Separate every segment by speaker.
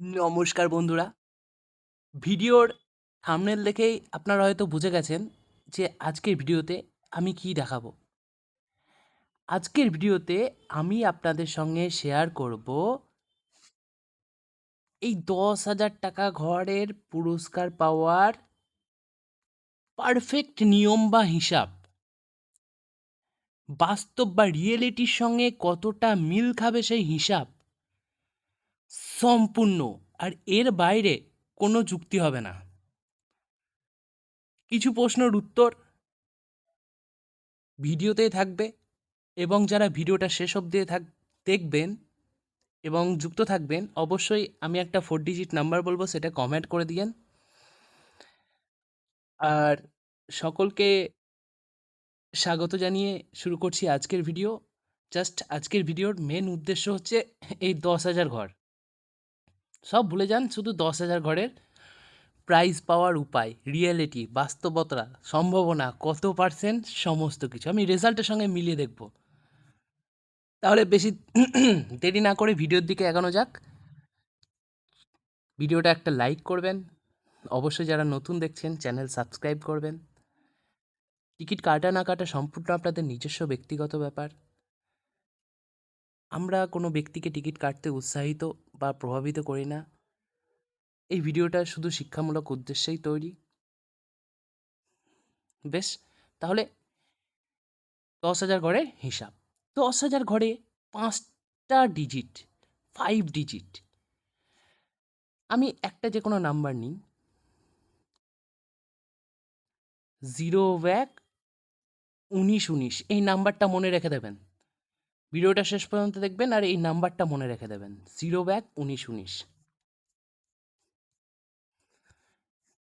Speaker 1: নমস্কার বন্ধুরা। ভিডিওর থাম্বনেল দেখেই আপনারা হয়তো বুঝে গেছেন যে আজকের ভিডিওতে আমি কী দেখাবো। আজকের ভিডিওতে আমি আপনাদের সঙ্গে শেয়ার করব এই ১০,০০০ ঘরের পুরস্কার পাওয়ার পারফেক্ট নিয়ম বা হিসাব। বাস্তব বা রিয়েলিটির সঙ্গে কতটা মিল খাবে সেই হিসাব সম্পূর্ণ। আর এর বাইরে কোনো যুক্তি হবে না। কিছু প্রশ্নের উত্তর ভিডিওতেই থাকবে এবং যারা ভিডিওটা শেষ অবধি দেখবেন এবং যুক্ত থাকবেন, অবশ্যই আমি একটা 4 ডিজিট নাম্বার বলবো, সেটা কমেন্ট করে দিয়েন। আর সকলকে স্বাগত জানিয়ে শুরু করছি আজকের ভিডিও। জাস্ট আজকের ভিডিওর মেন উদ্দেশ্য হচ্ছে এই ১০,০০০ ঘর। সব ভুলে যান, শুধু ১০,০০০ ঘরের প্রাইজ পাওয়ার উপায়, রিয়েলিটি, বাস্তবতা, সম্ভাবনা, কত পার্সেন্ট, সমস্ত কিছু আমি রেজাল্টের সঙ্গে মিলিয়ে দেখব। তাহলে বেশি দেরি না করে ভিডিওর দিকে এগোনো যাক। ভিডিওটা একটা লাইক করবেন, অবশ্যই যারা নতুন দেখছেন চ্যানেল সাবস্ক্রাইব করবেন। টিকিট কাটা না কাটা সম্পূর্ণ আপনাদের নিজস্ব ব্যক্তিগত ব্যাপার। আমরা কোনো ব্যক্তিকে টিকিট কাটতে উৎসাহিত বা প্রভাবিত করি না। এই ভিডিওটা শুধু শিক্ষামূলক উদ্দেশ্যেই তৈরি। বেশ, তাহলে ১০,০০০ ঘরের হিসাব। ১০,০০০ ঘরে ৫টা ডিজিট, 5 ডিজিট। আমি একটা যে কোনো নাম্বার নিই, 0-19-19, এই নাম্বারটা মনে রেখে দেবেন। ভিডিওটা শেষ পর্যন্ত দেখবেন আর এই নাম্বারটা মনে রেখে দেবেন, 0-19-19।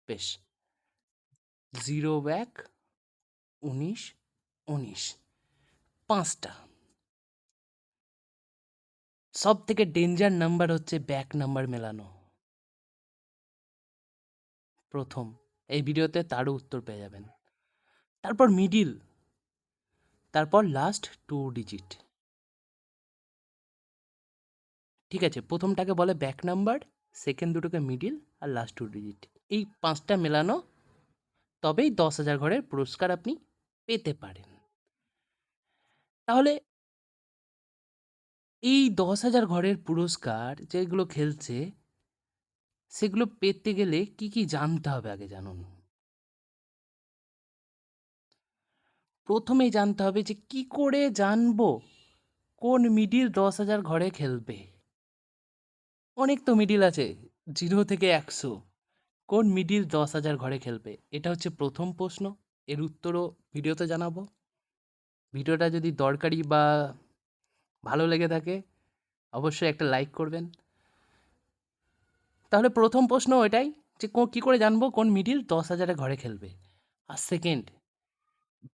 Speaker 1: বেশ, 0-19-19, 5টা। সব থেকে ডেঞ্জার নাম্বার হচ্ছে ব্যাক নাম্বার মেলানো। প্রথম এই ভিডিওতে তারও উত্তর পেয়ে যাবেন। তারপর মিডিল, তারপর লাস্ট 2 ডিজিট। ঠিক আছে, প্রথমটাকে বলে ব্যাক নাম্বার, সেকেন্ড দুটোকে মিডিল, আর লাস্ট 2 ডিজিট। এই 5টা মেলানো, তবেই ১০,০০০ ঘরের পুরস্কার আপনি পেতে পারেন। তাহলে এই ১০,০০০ ঘরের পুরস্কার যেগুলো খেলছে, সেগুলো পেতে গেলে কি কি জানতে হবে আগে জানুন। প্রথমেই জানতে হবে যে কি করে জানবো কোন মিডিল ১০,০০০ ঘরে খেলবে। অনেক তো মিডিল আছে, 0 থেকে ১০০। কোন মিডিল ১০,০০০ ঘরে খেলবে, এটা হচ্ছে প্রথম প্রশ্ন। এর উত্তরও ভিডিওতে জানাবো। ভিডিওটা যদি দরকারি বা ভালো লেগে থাকে, অবশ্যই একটা লাইক করবেন। তাহলে প্রথম প্রশ্ন এটাই যে কী করে জানবো কোন মিডিল ১০,০০০ ঘরে খেলবে। আর সেকেন্ড,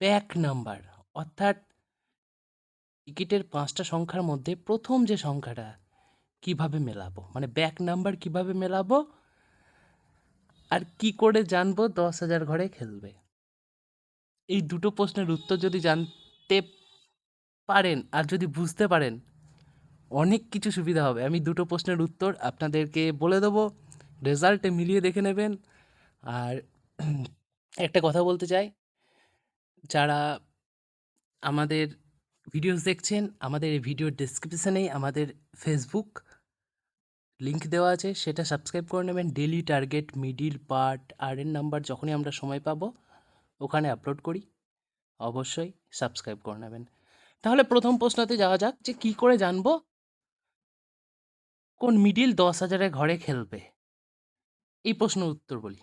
Speaker 1: ব্যাক নাম্বার, অর্থাৎ টিকিটের ৫টা সংখ্যার মধ্যে প্রথম যে সংখ্যাটা কিভাবে মেলাবো, মানে ব্যাক নাম্বার কিভাবে মেলাবো, আর কি করে জানবো ১০,০০০ ঘরে খেলবে। এই দুটো প্রশ্নের উত্তর যদি জানতে পারেন আর যদি বুঝতে পারেন, অনেক কিছু সুবিধা হবে। আমি দুটো প্রশ্নের উত্তর আপনাদেরকে বলে দেবো, রেজাল্টে মিলিয়ে দেখে নেবেন। আর একটা কথা বলতে চাই, যারা আমাদের ভিডিওস দেখছেন, আমাদের এই ভিডিওর ডেসক্রিপশনেই আমাদের ফেসবুক লিঙ্ক দেওয়া আছে, সেটা সাবস্ক্রাইব করে নেবেন। ডেলি টার্গেট, মিডিল পার্ট, আর এর নাম্বার যখনই আমরা সময় পাবো ওখানে আপলোড করি, অবশ্যই সাবস্ক্রাইব করে নেবেন। তাহলে প্রথম প্রশ্নতে যাওয়া যাক, যে কী করে জানবো কোন মিডিল ১০,০০০ ঘরে খেলবে। এই প্রশ্নের উত্তর বলি।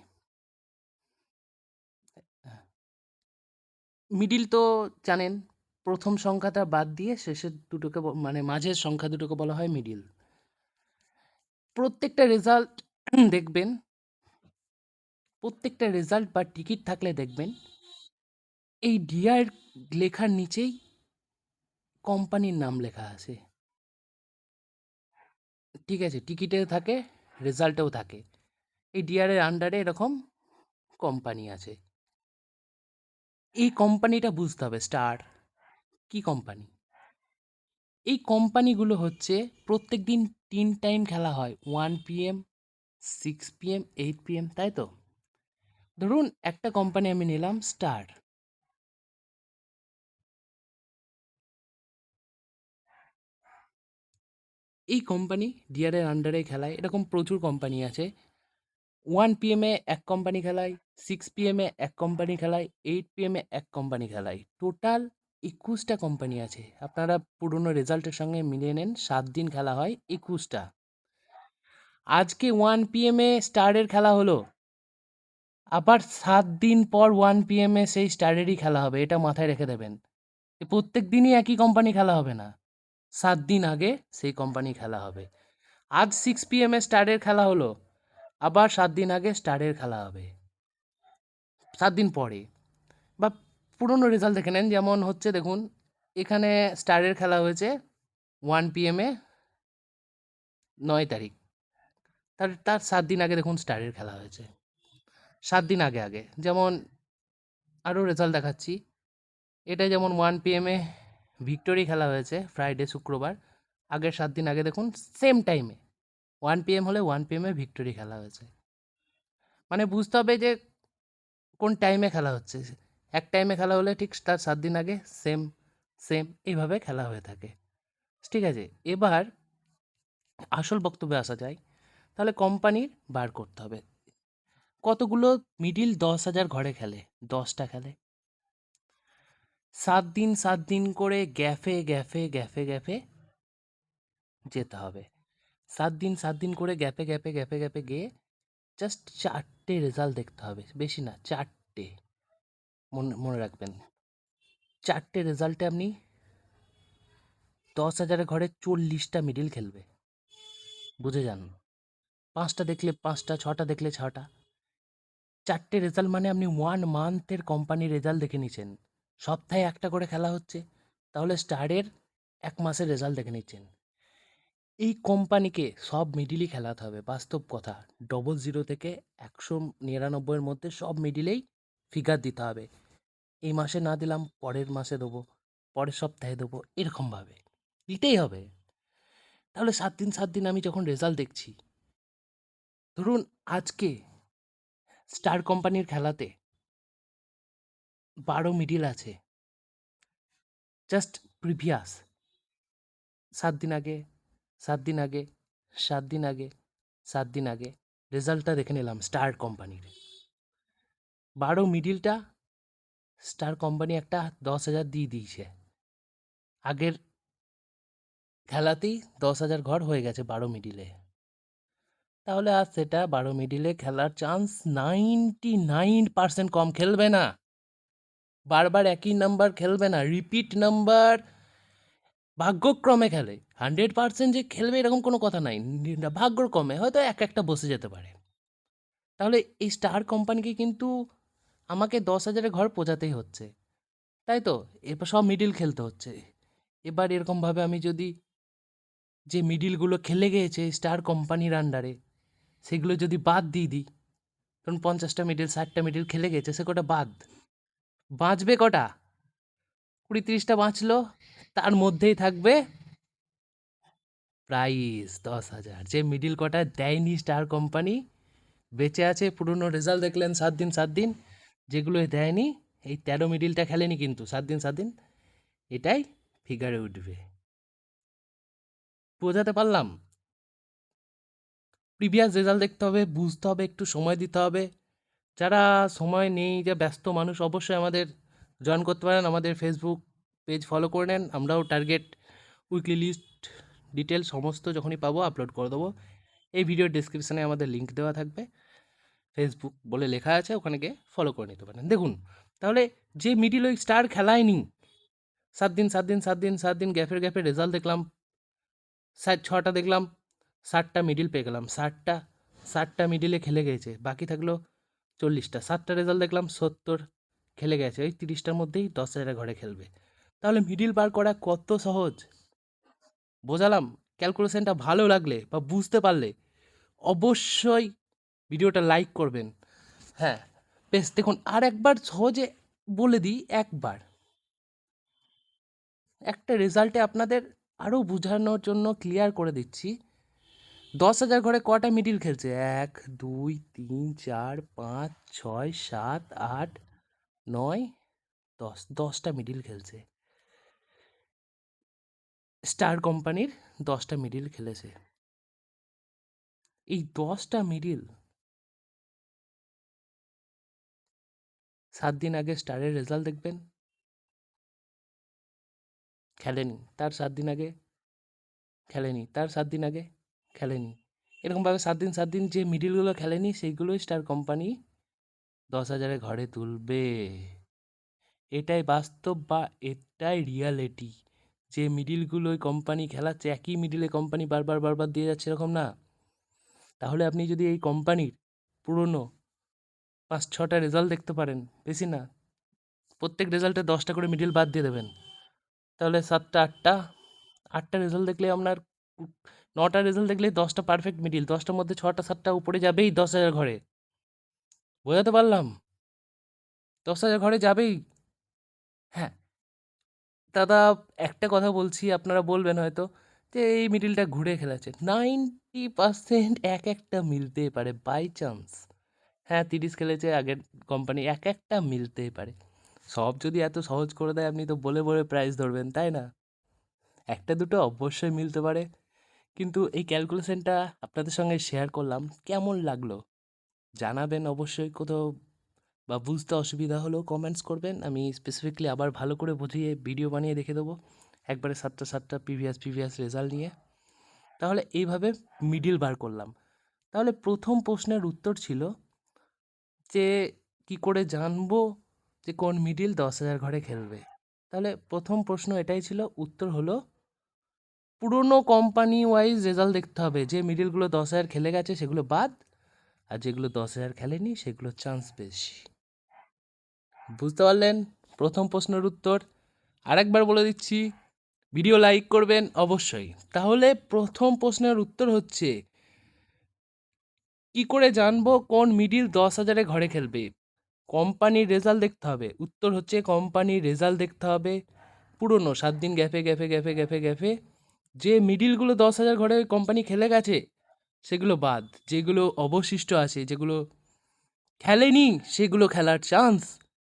Speaker 1: মিডিল তো জানেন, প্রথম সংখ্যাটা বাদ দিয়ে শেষের দুটোকে মানে মাঝের সংখ্যা দুটোকে বলা হয় মিডিল। প্রত্যেকটা রেজাল্ট দেখবেন, প্রত্যেকটা রেজাল্ট বা টিকিট থাকলে দেখবেন এই ডিআর লেখার নিচেই কোম্পানির নাম লেখা আছে। ঠিক আছে, টিকিটেও থাকে, রেজাল্টেও থাকে। এই ডিআরের আন্ডারে এরকম কোম্পানি আছে। এই কোম্পানিটা বুঝতে হবে, স্টার কি কোম্পানি। এই কোম্পানিগুলো হচ্ছে প্রত্যেক দিন 3 টাইম খেলা হয়, 1 PM, 6 PM, 8 PM, তাই তো? ধরুন একটা কোম্পানি আমি নিলাম স্টার। এই কোম্পানি ডিআরের আন্ডারে খেলায়, এরকম প্রচুর কোম্পানি আছে। 1 PM এক কোম্পানি খেলায়, 6 PM এক কোম্পানি খেলায়, 8 PM এক কোম্পানি খেলায়। টোটাল 21টা কোম্পানি আছে। আপনারা পুরনো রেজাল্টের সঙ্গে মিলিয়ে নেন, 7 দিন খেলা হয়, 21টা। আজকে 1 PM স্টারের খেলা হলো, আবার 7 দিন পর 1 PM সেই স্টারেরই খেলা হবে, এটা মাথায় রেখে দেবেন। প্রত্যেক দিনই একই কোম্পানি খেলা হবে না, 7 দিন আগে সেই কোম্পানি খেলা হবে। আজ 6 PM স্টারের খেলা হলো, আবার 7 দিন আগে স্টারের খেলা হবে, 7 দিন পরে। বা পুরনো রেজাল্ট দেখে নেন, যেমন হচ্ছে দেখুন এখানে স্টারের খেলা হয়েছে 1 PM 9 তারিখ, তার তার 7 দিন আগে দেখুন স্টারের খেলা হয়েছে, 7 দিন আগে আগে। যেমন আরও রেজাল্ট দেখাচ্ছি, এটা যেমন 1 PM ভিক্টোরি খেলা হয়েছে ফ্রাইডে শুক্রবার, আগের 7 দিন আগে দেখুন সেম টাইমে 1 PM হলে 1 PM ভিক্টোরি খেলা হয়েছে। মানে বুঝতে হবে যে কোন টাইমে খেলা হচ্ছে। এক টাইমে খেলা হলে ঠিক তার 7 দিন আগে সেম সেম এইভাবে খেলা হয়ে থাকে। ঠিক আছে, এবার আসল বক্তব্যে আসা যায়। তাহলে কোম্পানির বার করতে হবে কতগুলো মিডিল 10,000 ঘরে খেলে, 10টা খেলে। 7 দিন 7 দিন করে গ্যাফে গ্যাফে গ্যাফে গ্যাফে যেতে হবে। 7 দিন 7 দিন করে গ্যাপে গ্যাপে গ্যাপে গ্যাপে গিয়ে জাস্ট 4টে রেজাল্ট দেখতে হবে, বেশি না, 4টে। মনে মনে রাখবেন, 4টে রেজাল্টে আপনি 10,000 ঘরে 40টা মিডিল খেলবে, বুঝে যান। 5টা দেখলে 5টা, 6টা দেখলে 6টা। 4টে রেজাল্ট মানে আপনি 1 মান্থের কোম্পানির রেজাল্ট দেখে নিচ্ছেন। সপ্তাহে একটা করে খেলা হচ্ছে, তাহলে স্টারের 1 মাসের রেজাল্ট দেখে নিচ্ছেন। এই কোম্পানিকে সব মিডিলই খেলাতে হবে, বাস্তব কথা। 00 থেকে 199-এর মধ্যে সব মিডিলেই ফিগার দিতে হবে। এই মাসে না দিলাম পরের মাসে দেবো, পরের সপ্তাহে দেবো, এরকমভাবে দিতেই হবে। তাহলে 7 দিন 7 দিন আমি যখন রেজাল্ট দেখছি, ধরুন আজকে স্টার কোম্পানির খেলাতে 12 মিডিল আছে, জাস্ট প্রিভিয়াস 7 দিন আগে, 7 দিন আগে, 7 দিন আগে, 7 দিন আগে রেজাল্টটা দেখে নিলাম স্টার কোম্পানির। 12 মিডিলটা স্টার কোম্পানি একটা 10,000 দিয়ে দিয়েছে, আগের খেলাতেই 10,000 ঘর হয়ে গেছে 12 মিডিলে। তাহলে আর সেটা 12 মিডিলে খেলার চান্স 99% কম, খেলবে না। বারবার একই নাম্বার খেলবে না, রিপিট নাম্বার ভাগ্যক্রমে খেলে। 100% যে খেলবে এরকম কোনো কথা নাই, ভাগ্যক্রমে হয়তো এক একটা বসে যেতে পারে। তাহলে এই স্টার কোম্পানিকে কিন্তু আমাকে 10,000 ঘর পৌঁছাতেই হচ্ছে, তাই তো? এবার সব মিডিল খেলতে হচ্ছে। এবার এরকমভাবে আমি যদি যে মিডিলগুলো খেলে গিয়েছে স্টার কোম্পানির আন্ডারে, সেগুলো যদি বাদ দিয়ে দিই, ধরুন 50টা মিডিল 60টা মিডিল খেলে গেছে, সে কটা বাদ, বাঁচবে কটা? 20-30টা বাঁচলো, তার মধ্যেই থাকবে প্রাইস 10,000। যে মিডিল কটা দেয়নি স্টার কোম্পানি, বেঁচে আছে, পুরনো রেজাল্ট দেখলেন 7 দিন 7 দিন, যেগুলো দেয়নি, এই 13 মিডিলটা খেলেনি কিন্তু 7 দিন 7 দিন, এটাই ফিগারে উঠবে। বোঝাতে পারলাম? প্রিভিয়াস রেজাল্ট দেখতে হবে, বুঝতে হবে, একটু সময় দিতে হবে। যারা সময় নেই, যে ব্যস্ত মানুষ, অবশ্যই আমাদের জয়েন করতে পারেন, আমাদের ফেসবুক পেজ ফলো করে নেন। আমরাও টার্গেট, উইকলি লিস্ট, ডিটেল সমস্ত যখনই পাবো আপলোড করে দেবো। এই ভিডিওর ডেসক্রিপশানে আমাদের লিঙ্ক দেওয়া থাকবে, ফেসবুক বলে লেখা আছে, ওখানে গিয়ে ফলো করে নিতে পারেন। দেখুন তাহলে যে মিডিল ওই স্টার খেলায়নি, 7 দিন 7 দিন 7 দিন 7 দিন গ্যাপের গ্যাপে রেজাল্ট দেখলাম, 6টা দেখলাম, 60টা মিডিল পেয়ে গেলাম, 60টা মিডিলে খেলে গেছে, বাকি থাকলো 40টা। 7টা রেজাল্ট দেখলাম, 70 খেলে গেছে, ওই 30টার মধ্যেই 10,000 ঘরে খেলবে। তাহলে মিডিল বার করা কত সহজ, বোঝালাম? ক্যালকুলেশনটা ভালো লাগলে বা বুঝতে পারলে অবশ্যই ভিডিওটা লাইক করবেন। হ্যাঁ, বেশ, দেখুন আর একবার সহজে বলে দিই, একবার একটা রেজাল্টে আপনাদের আরও বোঝানোর জন্য ক্লিয়ার করে দিচ্ছি, 10,000 ঘরে কটা মিডিল খেলছে? 1, 2, 3, 4, 5, 6, 7, 8, 9, 10, 10টা মিডিল খেলছে। স্টার কোম্পানির 10টা মিডিল খেলেছে। এই 10টা মিডিল 7 দিন আগে স্টারের রেজাল্ট দেখবেন, খেলেনি। তার 7 দিন আগে খেলেনি, তার 7 দিন আগে খেলেনি। এরকমভাবে 7 দিন 7 দিন যে মিডিলগুলো খেলেনি সেইগুলোই স্টার কোম্পানি 10,000 ঘরে তুলবে। এটাই বাস্তব বা এটাই রিয়ালিটি। যে মিডিলগুলো ওই কোম্পানি খেলাচ্ছে, একই মিডিলে কোম্পানি বারবার বারবার দিয়ে যাচ্ছে, এরকম না। তাহলে আপনি যদি এই কোম্পানির পুরনো 5-6টা রেজাল্ট দেখতে পারেন, বেশি না, প্রত্যেক রেজাল্টে 10টা করে মিডিল বাদ দিয়ে দেবেন, তাহলে 7টা 8টা রেজাল্ট দেখলে আপনার 9টা রেজাল্ট দেখলে 10টা পারফেক্ট মিডিল, 10টার মধ্যে 6টা 7টা উপরে যাবেই 10,000 ঘরে। বোঝাতে পারলাম? 10,000 ঘরে যাবেই। হ্যাঁ দাদা, একটা কথা বলছি, আপনারা বলবেন হয়তো যে এই মিডিলটা ঘুরে খেলেছে। 90% এক একটা মিলতেই পারে বাই চান্স। হ্যাঁ 30 খেলেছে আগের কোম্পানি, এক একটা মিলতেই পারে। সব যদি এত সহজ করে দেয় আপনি তো বলে বলে প্রাইস ধরবেন, তাই না? একটা দুটো অবশ্যই মিলতে পারে। কিন্তু এই ক্যালকুলেশনটা আপনাদের সঙ্গে শেয়ার করলাম, কেমন লাগলো জানাবেন অবশ্যই। কোথাও বা বুঝতে অসুবিধা হলেও কমেন্টস করবেন, আমি স্পেসিফিকলি আবার ভালো করে বুঝিয়ে ভিডিও বানিয়ে দেখে দেবো একবারে 7টা প্রিভিয়াস রেজাল্ট নিয়ে। তাহলে এইভাবে মিডিল বার করলাম। তাহলে প্রথম প্রশ্নের উত্তর ছিল যে কি করে জানবো যে কোন মিডিল 10,000 ঘরে খেলবে। তাহলে প্রথম প্রশ্ন এটাই ছিল, উত্তর হলো পুরনো কোম্পানি ওয়াইজ রেজাল্ট দেখতে হবে। যে মিডিলগুলো 10,000 খেলে গেছে সেগুলো বাদ, আর যেগুলো 10,000 খেলেনি সেগুলো চান্স বেশি। বুঝতে পারলেন প্রথম প্রশ্নের উত্তর? আরেকবার বলে দিচ্ছি, ভিডিও লাইক করবেন অবশ্যই। তাহলে প্রথম প্রশ্নের উত্তর হচ্ছে, কি করে জানবো কোন মিডিল 10,000 ঘরে খেলবে? কোম্পানির রেজাল্ট দেখতে হবে। উত্তর হচ্ছে কোম্পানির রেজাল্ট দেখতে হবে পুরনো 7 দিন গ্যাপে যে মিডিলগুলো 10,000 ঘরে কোম্পানি খেলে গেছে সেগুলো বাদ, যেগুলো অবশিষ্ট আছে, যেগুলো খেলেনি সেগুলো খেলার চান্স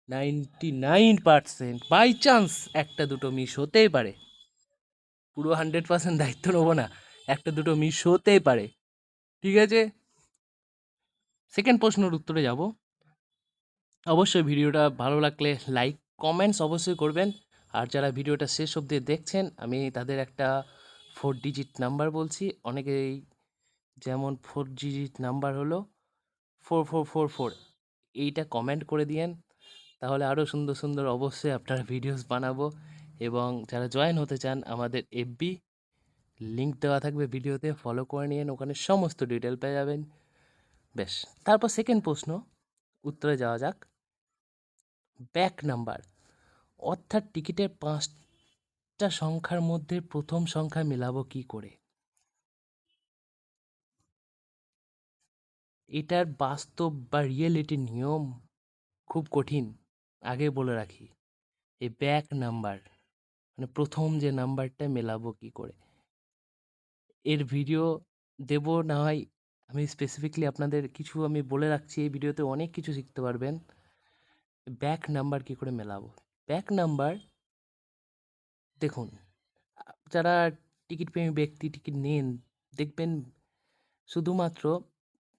Speaker 1: 99%। বাই চান্স একটা দুটো মিস হতেই পারে, পুরো 100% দায়িত্ব নেবো না, একটা দুটো মিস হতেই পারে। ঠিক আছে, সেকেন্ড প্রশ্নের উত্তরে যাব। অবশ্যই ভিডিওটা ভালো লাগলে লাইক কমেন্টস অবশ্যই করবেন। আর যারা ভিডিওটা শেষ অবধি দেখছেন, আমি তাদের একটা 4 ডিজিট নাম্বার বলছি। অনেকেই যেমন 4 ডিজিট নাম্বার হলো 4444, এইটা কমেন্ট করে দিয়েন। তাহলে আরও সুন্দর সুন্দর অবশ্যই আপনারা ভিডিওস বানাবো। এবং যারা জয়েন হতে চান, আমাদের এফবি লিঙ্ক দেওয়া থাকবে ভিডিওতে, ফলো করে নিন, ওখানে সমস্ত ডিটেল পেয়ে যাবেন। বেশ, তারপর সেকেন্ড প্রশ্ন উত্তরে যাওয়া যাক। ব্যাক নাম্বার অর্থাৎ টিকিটের 5টা সংখ্যার মধ্যে প্রথম সংখ্যা মেলাবো কি করে? এটার বাস্তব বা রিয়েলিটি নিয়ম খুব কঠিন, আগে বলে রাখি। এই ব্যাক নাম্বার মানে প্রথম যে নাম্বারটা মেলাবো কি করে, এর ভিডিও দেব না হয়। আমি স্পেসিফিকলি আপনাদের কিছু আমি বলে রাখছি, এই ভিডিওতে অনেক কিছু শিখতে পারবেন। ব্যাক নাম্বার কি করে মেলাবো? ব্যাক নাম্বার দেখুন, যারা টিকিট প্রেমী ব্যক্তি টিকিট নেন, দেখবেন শুধুমাত্র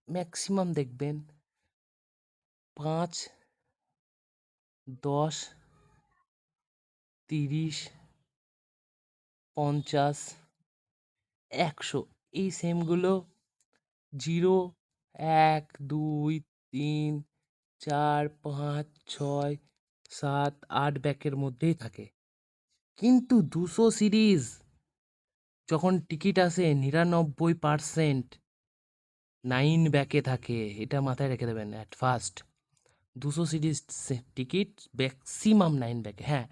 Speaker 1: ম্যাক্সিমাম দেখবেন 5, 10, 30, 50, 100 এই সেমগুলো 0, 1, 2, 3, 4, 5, 6, 7, 8 ব্যাকের মধ্যেই থাকে। কিন্তু 200 সিরিজ যখন টিকিট আসে 99% 9 ব্যাকে থাকে, এটা মাথায় রেখে দেবেন at first. 200 series ticket maximum 9 ব্যাকে। হ্যাঁ,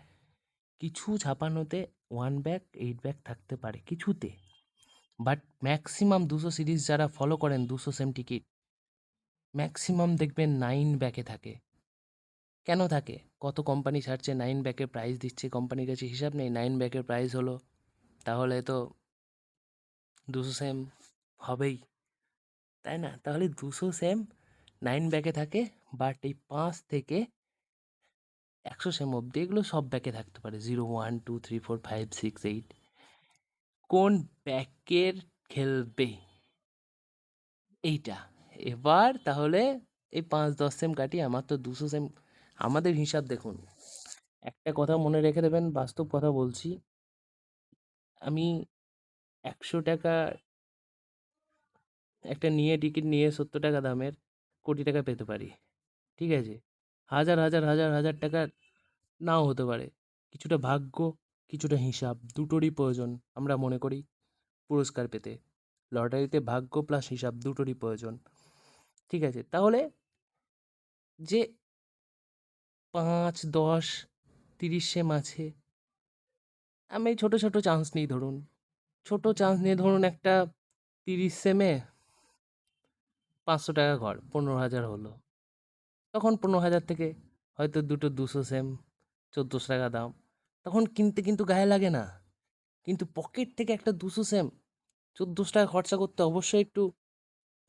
Speaker 1: কিছু ছাপানোতে 1 ব্যাক 8 ব্যাক থাকতে পারে কিছুতে, বাট ম্যাক্সিমাম 200 সিরিজ যারা ফলো করেন 200 সেম টিকিট ম্যাক্সিমাম দেখবেন 9 ব্যাকে থাকে। কেন থাকে? কত কোম্পানি ছাড়ছে 9 ব্যাকের প্রাইস দিচ্ছে, কোম্পানির কাছে হিসাব নেই। 9 ব্যাকের প্রাইস হলো তাহলে তো 200 সেম হবেই, তাই না? তাহলে 200 সেম 9 ব্যাকে থাকে, বাট এই 5 থেকে 100 সেম অবধি এগুলো সব ব্যাকে থাকতে পারে, 0 1 2 3 4 5 6 8। কোন ব্যাকের খেলবে এইটা। এবার তাহলে এই 5 10 সেম কাটি, আমার তো 200 সেম। আমাদের হিসাব দেখুন, একটা কথা মনে রেখে দেবেন, বাস্তব কথা বলছি। আমি 100 টাকা একটা নিয়ে টিকিট নিয়ে 70 টাকা দামের কোটি টাকা পেতে পারি, ঠিক আছে? হাজার হাজার হাজার হাজার টাকার নাও হতে পারে। কিছুটা ভাগ্য, কিছুটা হিসাব, দুটোরই প্রয়োজন আমরা মনে করি পুরস্কার পেতে। লটারিতে ভাগ্য প্লাস হিসাব দুটোরই প্রয়োজন, ঠিক আছে? তাহলে যে 5 10 30 সেম আছে, আমি ছোট ছোট চান্স নিই ধরুন। ছোট চান্স নিয়ে ধরুন একটা 30 সেমে 500 টাকা ঘর, 15,000 হলো। তখন 15,000 থেকে হয়তো দুটো 200 সেম, 1400 টাকা দাম। তখন কিনতে কিন্তু গায়ে লাগে না, কিন্তু পকেট থেকে একটা 200 সেম 1400 টাকা খরচা করতে অবশ্যই একটু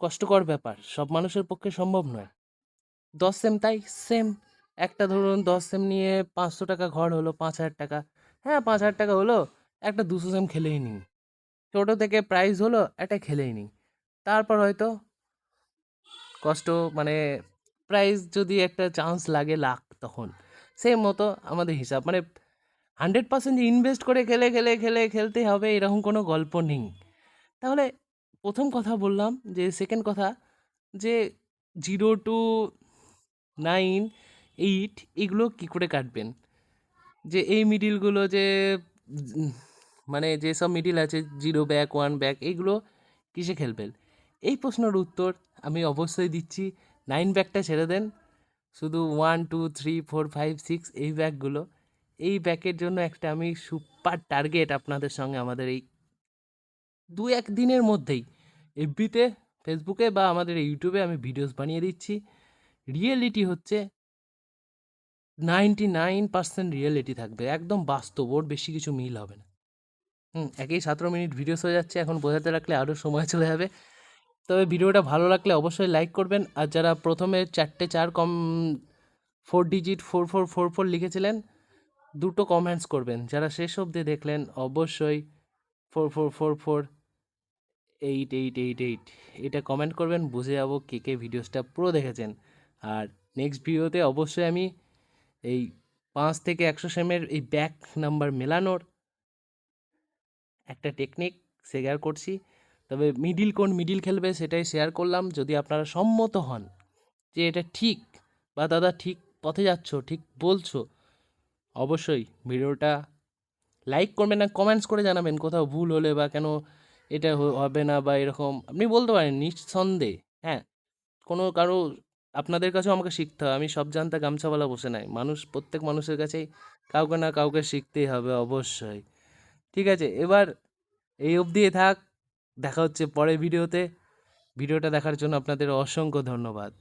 Speaker 1: কষ্টকর ব্যাপার, সব মানুষের পক্ষে সম্ভব নয়। 10 সেম তাই সেম, একটা ধরুন 10 সেম নিয়ে 500 টাকা ঘর হলো 5,000 টাকা। হ্যাঁ, 5,000 টাকা হলো, একটা 200 সেম খেলেই নিই। ছোটো থেকে প্রাইজ হলো, একটা খেলেই নিই। তারপর হয়তো কষ্ট, মানে প্রাইজ যদি একটা চান্স লাগে লাখ, তখন সেম মতো আমাদের হিসাব, মানে 100% যে ইনভেস্ট করে খেলে খেলে খেলে খেলতে হবে এরকম কোনো গল্প নেই। তাহলে প্রথম কথা বললাম, যে সেকেন্ড কথা, যে 0 to 9 8 এগুলো কী করে কাটবেন, যে এই মিডিলগুলো যে উম, মানে যেসব মিডিল আছে 0 ব্যাক 1 ব্যাক, এইগুলো কিসে খেলবেন? এই প্রশ্নের উত্তর আমি অবশ্যই দিচ্ছি। 9 ব্যাকটা ছেড়ে দেন, শুধু 1 2 3 4 5 6 এই ব্যাকগুলো, এই ব্যাকের জন্য একটা আমি সুপার টার্গেট আপনাদের সঙ্গে আমাদের এই 2 1 দিনের মধ্যেই এফবিতে, ফেসবুকে বা আমাদের ইউটিউবে আমি ভিডিওস বানিয়ে দিচ্ছি। রিয়েলিটি হচ্ছে 99% রিয়েলিটি থাকবে, একদম বাস্তব, ওর বেশি কিছু মিল হবে না। একেই 17 মিনিট ভিডিওস হয়ে যাচ্ছে, এখন বোঝাতে লাগলে আরও সময় চলে যাবে। তবে ভিডিওটা ভালো লাগলে অবশ্যই লাইক করবেন, আর যারা প্রথমে 4 4 ডিজিট 4444 লিখেছিলেন, দুটো কমেন্টস করবেন। যারা শেষ অবধি দেখলেন অবশ্যই 4444 8 8 8 8 এটা কমেন্ট করবেন, বুঝে যাবো কে কে ভিডিওসটা পুরো দেখেছেন। আর নেক্সট ভিডিওতে অবশ্যই আমি এই 5 থেকে 100 সেমের এই ব্যাক নাম্বার মেলানোর একটা টেকনিক শেয়ার করছি। তবে কোন মিডিল খেলবে সেটাই শেয়ার করলাম। যদি আপনারা সম্মত হন যে এটা ঠিক, বা দাদা ঠিক পথে যাচ্ছ, ঠিক বলছো, অবশ্যই ভিডিওটা লাইক করবেন, না কমেন্টস করে জানাবেন কোথাও ভুল হলে, বা কেন এটা হবে না, বা এরকম আপনি বলতে পারেন নিঃসন্দেহে। হ্যাঁ, কোনো কারো, আপনাদের কাছেও আমাকে শিখতে হবে, আমি সব জানতা গামছাওয়ালা বসে নাই, মানুষ, প্রত্যেক মানুষের কাছেই কাউকে না কাউকে শিখতেই হবে অবশ্যই। ঠিক আছে, এবার এই অবধি থাক, দেখা হচ্ছে পরের ভিডিওতে। ভিডিওটা দেখার জন্য আপনাদের অসংখ্য ধন্যবাদ।